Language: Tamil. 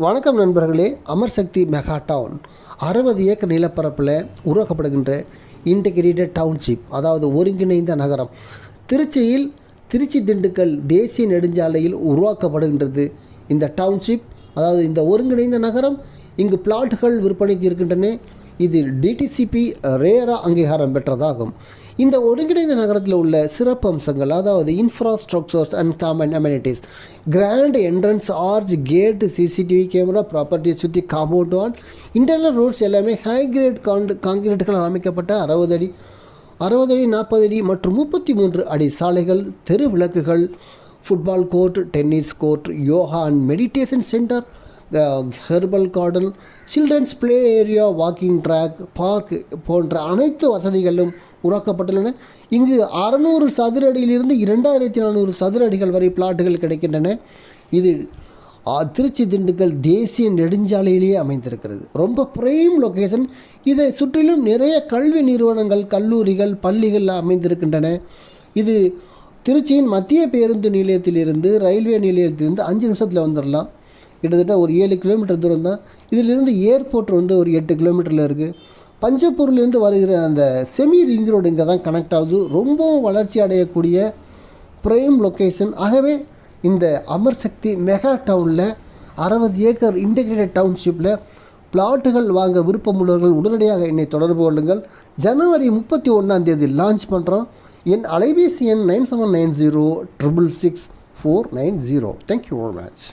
வணக்கம் நண்பர்களே. அமர் சக்தி மெகா டவுன் 60 ஏக்கர் நிலப்பரப்பில் உருவாக்கப்படுகின்ற இன்டெகிரேட்டட் டவுன்ஷிப், அதாவது ஒருங்கிணைந்த நகரம், திருச்சியில் திருச்சி திண்டுக்கல் தேசிய நெடுஞ்சாலையில் உருவாக்கப்படுகின்றது. இந்த டவுன்ஷிப், அதாவது இந்த ஒருங்கிணைந்த நகரம், இங்கு பிளாட்டுகள் விற்பனைக்கு இருக்கின்றன. இது டிடிசிபி ரேரா அங்கீகாரம் பெற்றதாகும். இந்த ஒருங்கிணைந்த நகரத்தில் உள்ள சிறப்பு அம்சங்கள், அதாவது infrastructures and common amenities, grand entrance, arch, gate, CCTV camera, ப்ராப்பர்ட்டியை சுற்றி காம்பவுண்ட் வால், இன்டர்னல் ரோட்ஸ் எல்லாமே ஹை கிரேட் கான்கிரீட்டுகளால் அமைக்கப்பட்ட 60 அடி 40 அடி மற்றும் 33 அடி சாலைகள், தெரு விளக்குகள், football court, tennis court, yoga and meditation centre, herbal garden, children's play area, walking track, park போன்ற அனைத்து வசதிகளும் உருவாக்கப்பட்டுள்ளன. இங்கு 600 சதுர அடியிலிருந்து 2400 சதுர அடிகள் வரை பிளாட்டுகள் கிடைக்கின்றன. இது திருச்சி திண்டுக்கல் தேசிய நெடுஞ்சாலையிலேயே அமைந்திருக்கிறது. ரொம்ப பிரைம் லொக்கேஷன். இதை சுற்றிலும் நிறைய கல்வி நிறுவனங்கள், கல்லூரிகள், பள்ளிகள் அமைந்திருக்கின்றன. இது திருச்சியின் மத்திய பேருந்து நிலையத்திலிருந்து, ரயில்வே நிலையத்திலிருந்து 5 நிமிஷத்தில் வந்துடலாம். கிட்டத்தட்ட ஒரு 7 கிலோமீட்டர் தூரம் தான். இதிலிருந்து ஏர்போர்ட் ஒரு 8 கிலோமீட்டரில் இருக்குது. பஞ்சப்பூர்லேருந்து வருகிற அந்த செமி ரிங் ரோடு இங்கே தான் கனெக்ட் ஆகுது. ரொம்பவும் வளர்ச்சி அடையக்கூடிய ப்ரைம் லொக்கேஷன். ஆகவே இந்த அமர் சக்தி மெகா டவுனில் 60 ஏக்கர் இன்டெகிரேட்டட் டவுன்ஷிப்பில் பிளாட்டுகள் வாங்க விருப்பமுள்ளவர்கள் உடனடியாக என்னை தொடர்பு கொள்ளுங்கள். ஜனவரி 31 லான்ச் பண்ணுறோம். என் அலைபேசி எண் 9790 666 490. Thank you very much.